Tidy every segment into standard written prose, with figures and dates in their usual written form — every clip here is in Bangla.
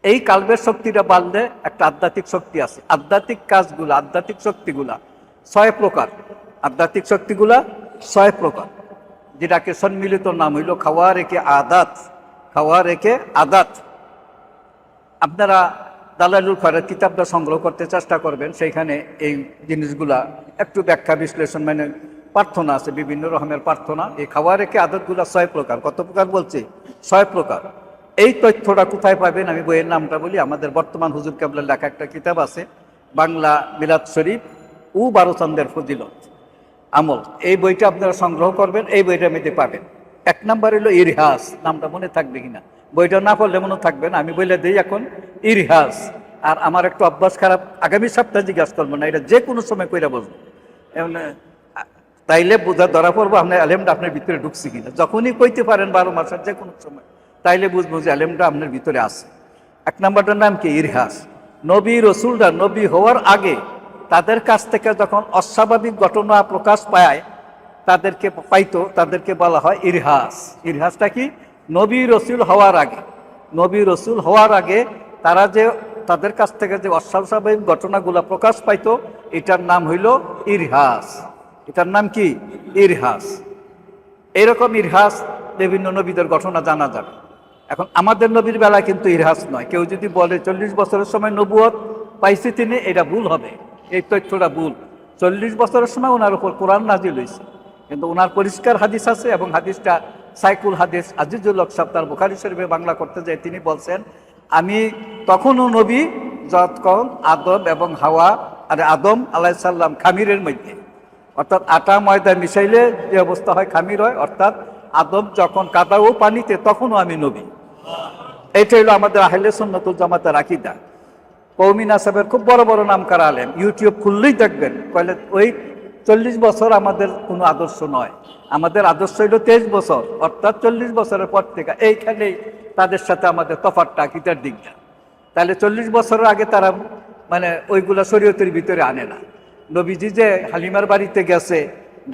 এই কালবের শক্তিটা বাড়লে একটা আধ্যাত্মিক শক্তি আছে। আধ্যাত্মিক কাজগুলা, আধ্যাত্মিক শক্তিগুলা 6 প্রকার। আধ্যাত্মিক শক্তিগুলা 6 প্রকার, যেটাকে সম্মিলিত নাম হইল খাওয়ারেকে আদাত। খাওয়ারেকে আদাত। আপনারা দালালুল খয়রাত কিতাবটা সংগ্রহ করতে চেষ্টা করবেন, সেইখানে এই জিনিসগুলা একটু ব্যাখ্যা বিশ্লেষণ, মানে প্রার্থনা আছে, বিভিন্ন রকমের প্রার্থনা। এই খাওয়ারেকে আদতগুলা 6 প্রকার। কত প্রকার বলছি? 6 প্রকার। এই তথ্যটা কোথায় পাবেন? আমি বইয়ের নামটা বলি। আমাদের বর্তমান হুজুর কেবলার লেখা একটা কিতাব আছে, বাংলা মিলাদ শরীফ ও 12 চাঁদের ফজিলত আমল। এই বইটা আপনারা সংগ্রহ করবেন, এই বইটার মধ্যে পাবেন। 1 নাম্বার হলো ইরহাস। নামটা মনে থাকবে কিনা, বইটা না পড়লে মনে থাকবে না, আমি বলে দিই এখন। ইরহাস। আর আমার একটু অভ্যাস খারাপ, আগামী সপ্তাহে জিজ্ঞাসা করবো না, এটা যে কোনো সময় কইরা বলবো, তাইলে বোঝা ধরা পড়বো আপনার আলেমটা আপনার ভিতরে ঢুকছে কিনা। যখনই কইতে পারেন 12 মাসের যে কোনো সময়, তাইলে বুঝবো যে আলেমটা আপনার ভিতরে আছে। 1 নাম্বারটার নাম কি? ইরহাস। নবী রসুলরা নবী হওয়ার আগে তাদের কাছ থেকে যখন অস্বাভাবিক ঘটনা প্রকাশ পায়, তাদেরকে বলা হয় ইরহাস। ইরহাসটা কি? নবী রসুল হওয়ার আগে, নবী রসুল হওয়ার আগে তাদের কাছ থেকে যে অস্বাভাবিক ঘটনাগুলো প্রকাশ পাইতো, এটার নাম হইল ইরহাস। এটার নাম কি? ইরহাস। এরকম ইরহাস বিভিন্ন নবীদের ঘটনা জানা যাবে। এখন আমাদের নবীর বেলায় কিন্তু ইরহাস নয়। কেউ যদি বলে 40 বছরের সময় নবুয়ত পাইছে তিনি, এটা ভুল হবে। এই তথ্যটা ভুল। 40 বছরের সময় ওনার উপর কোরআন নাজিল হয়েছে, কিন্তু ওনার পরিষ্কার হাদিস আছে, এবং হাদিসটা সাইকুল হাদিস আজিজুল হক সাহেব তার বুখারী শরীফে বাংলা করতে যায় তিনি বলছেন, আমি তখনও নবী যখন আদম এবং হাওয়া, আদম আলাইহিস সালাম খামিরের মধ্যে, অর্থাৎ আটা ময়দা মিশাইলে যে অবস্থা হয় খামির হয়, অর্থাৎ আদম যখন কাদা ও পানিতে, তখনও আমি নবী। এইটা হলো আমাদের আহলে সুন্নাত ওয়াল জামাতের আকীদা। কওমি নাসাবের খুব বড় বড় নাম করা আলেম, ইউটিউব খুললেই দেখবেন, কইলে ওই 40 বছর আমাদের কোনো আদর্শ নয়। আমাদের আদর্শ হইল 23 বছর, অর্থাৎ 40 বছরের পর থেকে। এইখানেই তাদের সাথে আমাদের তফাৎটা আকীদার দিকটা। তাহলে 40 বছরের আগে তারা মানে ওইগুলা শরীয়তের ভিতরে আনে না। নবীজি যে হালিমার বাড়িতে গেছে,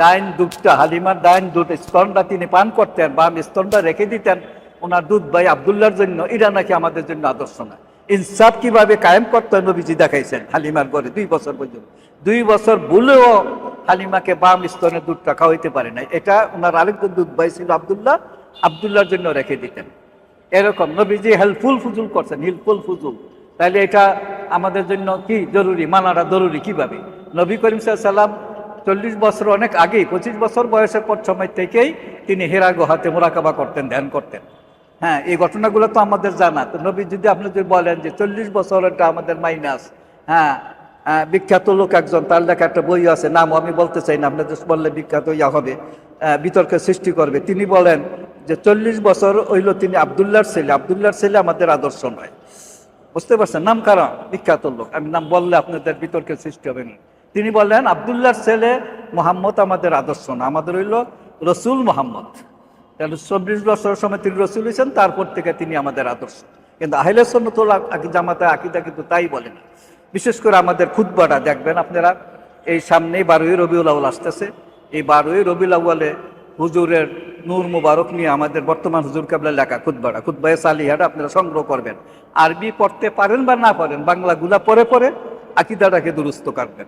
ডাইন দুধটা, হালিমার ডাইন দুধ স্তনটা তিনি পান করতেন, বাম স্তনটা রেখে দিতেন ওনার দুধ ভাই আবদুল্লার জন্য, এটা নাকি আমাদের জন্য আদর্শ না। ইনসাফ কিভাবে কায়েম করতে নবীজি দেখাইছেন হালিমার ঘরে 2 বছর পর্যন্ত। 2 বছর ভুলেও হালিমাকে বাম স্তনের দুধটা খাওয়াইতে পারে নাই। এটা ওনার আরেকজন দুধ ভাই ছিল আবদুল্লাহ, আবদুল্লার জন্য রেখে দিতেন। এরকম নবীজি হেল্পফুল ফুজুল করছেন, হিলফুল ফুজুল। তাহলে এটা আমাদের জন্য কি জরুরি, মানাটা জরুরি কিভাবে? নবী করিম সাল্লাল্লাহু আলাইহি ওয়াসাল্লাম 40 বছর অনেক আগেই, 25 বছর বয়সের পর সময় থেকেই তিনি হেরা গুহাতে মুরাকাবা করতেন, ধ্যান করতেন। হ্যাঁ, এই ঘটনাগুলো তো আমাদের জানা। তো নবী যদি আপনি যদি বলেন যে 40 বছর এটা আমাদের মাইনাস, হ্যাঁ, বিখ্যাত লোক একজন, তার লেখা একটা বই আছে, নাম আমি বলতে চাই না, আপনাদের বললে বিখ্যাত ইয়া হবে, বিতর্কের সৃষ্টি করবে। তিনি বলেন যে 40 বছর হইল তিনি আবদুল্লাহর ছেলে। আবদুল্লাহর ছেলে আমাদের আদর্শ নয়। বুঝতে পারছেন? নাম কারণ বিখ্যাত লোক, আমি নাম বললে আপনাদের বিতর্কের সৃষ্টি হবে না। তিনি বললেন আবদুল্লাহর ছেলে মোহাম্মদ আমাদের আদর্শ না, আমাদের হইল রসুল মোহাম্মদ। 24 বছরের সময় তিনি রসুল হয়েছেন, তারপর থেকে তিনি আমাদের আদর্শ। কিন্তু আহলে সুন্নাত ওয়াল জামাতের আকীদা কিন্তু তাই বলেন। বিশেষ করে আমাদের খুতবাটা দেখবেন আপনারা, এই সামনেই 12ই রবিউল আউয়াল আসতেছে। এই 12ই রবিউল আউয়ালে হুজুরের নূর মুবারক নিয়ে আমাদের বর্তমান হুজুর কেবলার লেখা খুতবাটা, খুতবায়ে সালিহাটা আপনারা সংগ্রহ করবেন। আরবি পড়তে পারেন বা না পারেন, বাংলাগুলা পরে পরে আকীদাটাকে দুরুস্ত করবেন।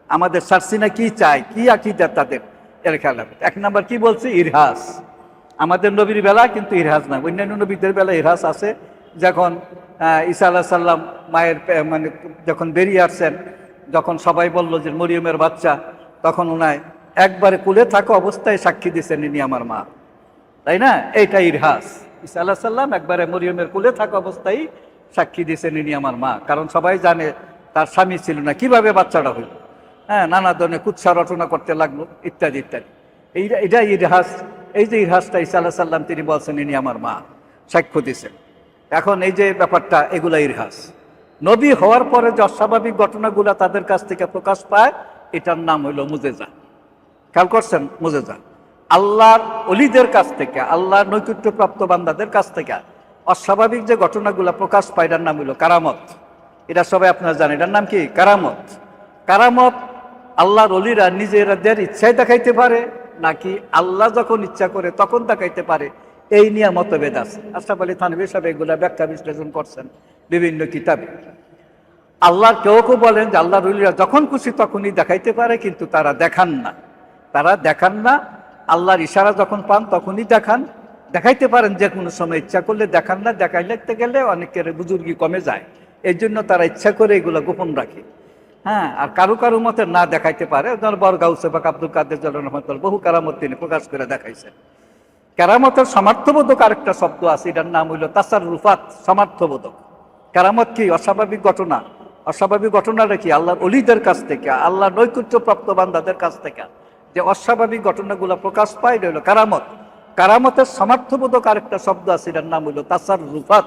আমাদের সার্সিনা কি চায়, কি আকীদা তাদের, এর খেয়াল রাখবেন। 1 নাম্বার কি বলছে? ইরহাস। আমাদের নবীর বেলা কিন্তু ইরহাস না, অন্যান্য নবীদের বেলা ইরহাস আছে। যখন ঈসা আলাইহিস সালাম মায়ের মানে যখন বেরিয়ে আসছেন, যখন সবাই বলল যে মরিয়মের বাচ্চা, তখন ওনায় একবারে কুলে থাকা অবস্থায় সাক্ষী দিচ্ছেন ইনি আমার মা, তাই না? এইটা ইরহাস। ঈসা আলাইহিস সালাম একবারে মরিয়মের কুলে থাকা অবস্থায় সাক্ষী দিচ্ছেন ইনি আমার মা, কারণ সবাই জানে তার স্বামী ছিল না, কিভাবে বাচ্চাটা হইল। হ্যাঁ, নানা ধরনের কুৎসা রচনা করতে লাগলো, ইত্যাদি ইত্যাদি। এটা ইরহাস। এই যে ইরহাসটা ঈসা আলাইহিস সালাম তিনি বলছেন ইনি আমার মা, সাক্ষ্য দিচ্ছেন। এখন এই যে ব্যাপারটা, এগুলা ইরহাস। নবী হওয়ার পরে যে অস্বাভাবিক ঘটনাগুলা তাদের কাছ থেকে প্রকাশ পায়, এটার নাম হইল মুজেজা। খেয়াল করছেন? মুজেজা। আল্লাহর ওলিদের কাছ থেকে, আল্লাহর নৈকট্যপ্রাপ্ত বান্দাদের কাছ থেকে অস্বাভাবিক যে ঘটনাগুলা প্রকাশ পায়, এটার নাম হইল কারামত। এটা সবাই আপনারা জানেন, এটার নাম কি? কারামত। কারামত আল্লাহর ওলিরা নিজেদের ইচ্ছায় দেখাইতে পারে, নাকি আল্লাহ যখন ইচ্ছা করে তখন দেখাইতে পারে, এই নিয়ে মতভেদ আছে। আশরাফ আলী থানভী সাহেব এগুলা ব্যাখ্যা বিশ্লেষণ করছেন বিভিন্ন কিতাবে। আল্লাহর কেউ কেউ বলেন যে আল্লাহর ওলিরা যখন খুশি তখনই দেখাইতে পারে, কিন্তু তারা দেখান না। তারা দেখান না, আল্লাহর ইশারা যখন পান তখনই দেখান। দেখাইতে পারেন যে কোনো সময়, ইচ্ছা করলে দেখান না। দেখাইতে গেলে অনেকের বুজুর্গি কমে যায়, এই জন্য তারা ইচ্ছা করে এগুলো গোপন রাখে। হ্যাঁ, আর কারো কারো মতে না দেখাইতে পারে। বরগাউসে বা আব্দুল কাদের জলান রহমতুল্লাহ বহু কারামত তিনি প্রকাশ করে দেখাইছেন। কেরামতের সামর্থ্যবোধক আরেকটা শব্দ আছে, এটার নাম হইল তাসাররুফাত, সামর্থ্যবোধক। কেরামত কি? অস্বাভাবিক ঘটনা। অস্বাভাবিক ঘটনাটা কি? আল্লাহর অলিদের কাছ থেকে, আল্লাহর নৈকট্যপ্রাপ্ত বান্দাদের কাছ থেকে যে অস্বাভাবিক ঘটনাগুলো প্রকাশ পায়, এটা হলো কারামত। কারামতের সামর্থ্যবোধক আরেকটা শব্দ আছে, এটার নাম হইল তাসাররুফাত।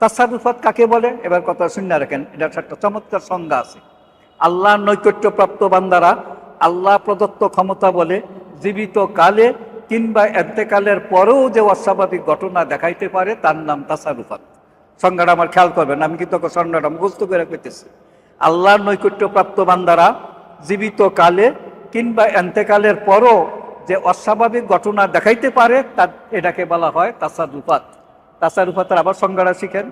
তাসাররুফাত কাকে বলে? এবার কথা শুনে রাখেন, এটার একটা চমৎকার সংজ্ঞা আছে। আল্লাহর নৈকট্যপ্রাপ্ত বান্দারা আল্লাহ প্রদত্ত ক্ষমতা বলে জীবিত কালে কিংবা এতেকালের পরেও যে অস্বাভাবিক ঘটনা দেখাইতে পারে, তার নাম তাসাররুফাত। সংজ্ঞাটা আমার খেয়াল করবেন, আমি কিন্তু সংজ্ঞাটা মুখস্থ করে কইতেছি। আল্লাহর নৈকট্যপ্রাপ্ত বান্দারা জীবিত কালে কিংবা এতেকালের পরও যে অস্বাভাবিক ঘটনা দেখাইতে পারে, তার এটাকে বলা হয় তাসাররুফাত। তাসাররুফাতের আবার সংজ্ঞাটা শিখেন।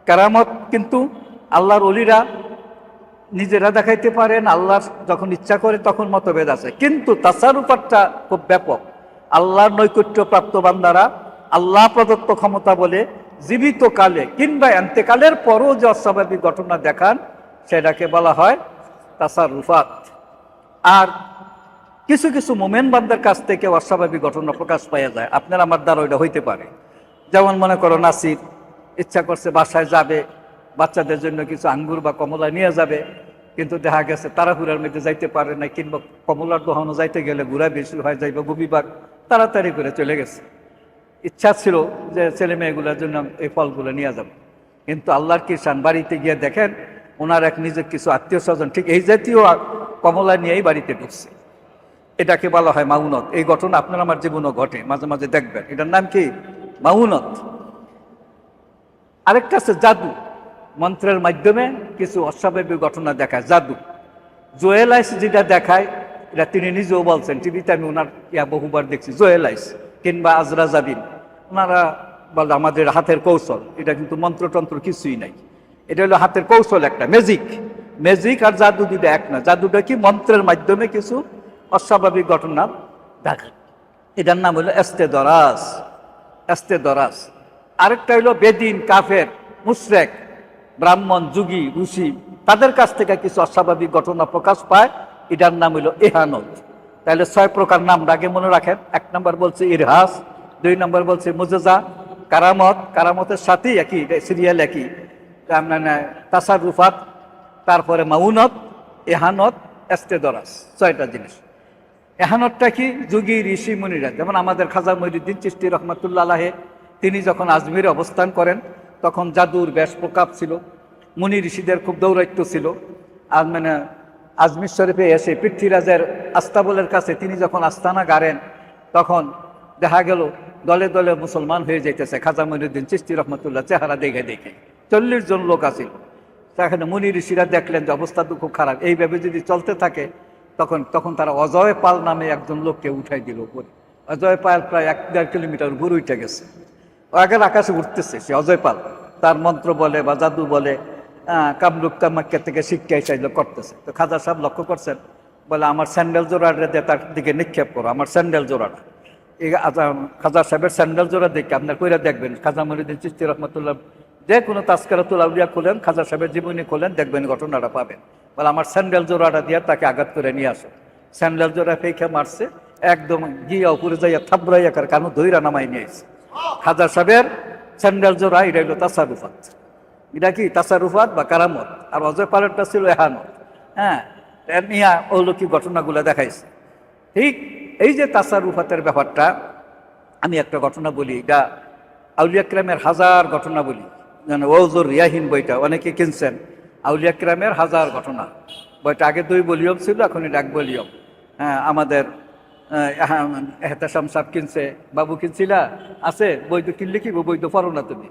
কেরামত কিন্তু আল্লাহর ওলিরা নিজেরা দেখাইতে পারেন, আল্লাহ যখন ইচ্ছা করে তখন মতভেদ আছে, কিন্তু তাসাররুফাতটা খুব ব্যাপক। আল্লাহর নৈকট্যপ্রাপ্ত বান্দারা আল্লাহ প্রদত্ত ক্ষমতা বলে জীবিত কালে কিংবা এন্তেকালের পরও যে অস্বাভাবিক ঘটনা দেখান, সেটাকে বলা হয় তাসাররুফাত। আর কিছু কিছু মোমেন বান্দার কাছ থেকে অস্বাভাবিক ঘটনা প্রকাশ পাওয়া যায়, আপনার আমার দ্বারা ওইটা হইতে পারে। যেমন মনে করো, নাসির ইচ্ছা করছে বাসায় যাবে, বাচ্চাদের জন্য কিছু আঙ্গুর বা কমলা নিয়ে যাবে, কিন্তু দেখা গেছে তাড়াহুড়ার মধ্যে যাইতে পারে না, কিংবা কমলার দোহানো যাইতে গেলে ঘুরা বেশি হয়ে যাইবে, গভীরভাগ তাড়াতাড়ি করে চলে গেছে। ইচ্ছা ছিল যে ছেলে মেয়েগুলোর জন্য এই ফলগুলো নিয়ে যাবে, কিন্তু আল্লাহর কিষান বাড়িতে গিয়ে দেখেন ওনার এক নিজের কিছু আত্মীয় স্বজন ঠিক এই জাতীয় কমলা নিয়েই বাড়িতে ঢুকছে। এটাকে বলা হয় মাউনত। এই ঘটনা আপনার আমার জীবনও ঘটে, মাঝে মাঝে দেখবেন। এটার নাম কি? মাউনত। আরেকটা আছে জাদু। মন্ত্রের মাধ্যমে কিছু অস্বাভাবিক ঘটনা দেখায়, জাদু। জোয়েলাইস যেটা দেখায়, এটা তিনি নিজেও বলছেন, টিভিতে আমি ওনার বহুবার দেখছি। জোয়েলাইস কিংবা আজরাজাবিন, ওনারা বলে আমাদের হাতের কৌশল। এটা কিন্তু মন্ত্রতন্ত্র কিছুই নাই, এটা হলো হাতের কৌশল, একটা ম্যাজিক। ম্যাজিক আর জাদু দুটো এক না। জাদুটা কি? মন্ত্রের মাধ্যমে কিছু অস্বাভাবিক ঘটনা দেখায়, এটার নাম হলো এস্তেদরাজ। এস্তেদরাজ। আরেকটা হলো বেদিন, কাফের, মুশরিক, ব্রাহ্মণ, যুগী, ঋষি, তাদের কাছ থেকে কিছু অস্বাভাবিক ঘটনা প্রকাশ পায়, এটার নাম হইল ইহানত। তাহলে 6 প্রকার নাম আগে মনে রাখেন। 1 নম্বর বলছে ইরহাস, 2 নম্বর বলছে মুজেজা, কারামত, কারামতের সাথেই একই সিরিয়াল একই, তাসাররুফাত, তারপরে মাউনত, ইহানত, এস্তেদরাজ, 6টা জিনিস। ইহানতটা কি? যুগী, ঋষি, মুনিরা। যেমন আমাদের খাজা মঈনুদ্দিন চিশতি রহমাতুল্লাহ আলাইহি, তিনি যখন আজমিরে অবস্থান করেন তখন জাদুর বেশ প্রকাপ ছিল, মুনি ঋষিদের খুব দৌরাত্য ছিল। আর আজমির শরীফে এসে পৃথ্বীরাজের আস্তাবলের কাছে তিনি যখন আস্তানা গাড়েন, তখন দেখা গেল দলে দলে মুসলমান হয়ে যাইতেছে। খাজা মঈনুদ্দিন চিশতি রহমতুল্লাহ চেহারা দেখে দেখে 40 জন লোক আছিল সেখানে। মুনি ঋষিরা দেখলেন যে অবস্থা তো খুব খারাপ, এইভাবে যদি চলতে থাকে তখন তারা অজয় পাল নামে একজন লোককে উঠাই দিল উপরে। অজয় পাল প্রায় 1-1.5 কিলোমিটার উপরে উঠে গেছে, আগের আকাশে উঠতেছে সে অজয় পাল। তার মন্ত্র বলে বা জাদু বলে, কামরূপ কামাখ্যা থেকে শিক্ষা চাইলে করতেছে। তো খাজা সাহেব লক্ষ্য করছেন, বলে আমার স্যান্ডেল জোড়াটা দিয়ে তার দিকে নিক্ষেপ করো, আমার স্যান্ডেল জোড়াটা। এই খাজা সাহেবের স্যান্ডেল জোড়া দেখে আপনার কইরা দেখবেন, খাজা মঈনুদ্দিন চিশতি রহমতুল্লাহ যে কোনো তাজকিরাতুল আউলিয়া খোলেন, খাজা সাহেবের জীবনী খোলেন, দেখবেন ঘটনাটা পাবেন। বলে আমার স্যান্ডেল জোড়াটা দিয়ে তাকে আঘাত করে নিয়ে আসো। স্যান্ডেল জোড়া ফেঁকে মারছে, একদম গিয়া উপরে যাইয়া থাবড়াইয়া কানু ধৈরা নামাই নিয়েছে। খাজা সাহেবের স্যান্ডেল জোড়া, এটা হইল তাসাররুফাত। এটা কি? তাসাররুফাত বা কারামত। আর অজয় পালেরটা ছিল এহানত। হ্যাঁ, নিয়া অলৌকিক ঘটনাগুলো দেখাইছে। ঠিক এই যে তাসাররুফাতের ব্যাপারটা, আমি একটা ঘটনা বলি। এটা আউলিয়া কিরামের 1000 ঘটনা বলি, যেন ওজুর রিয়াহিন বইটা অনেকে কিনছেন। আউলিয়া কিরামের 1000 ঘটনা বইটা আগে 2 ভলিউম ছিল, এখন এটা 1 ভলিউম। হ্যাঁ, আমাদের এহতেশাম সাহেব কিনছে, বাবু কিনছিলা, আছে বই তো, কিনলে কি বই তো পড়ো না তুমি।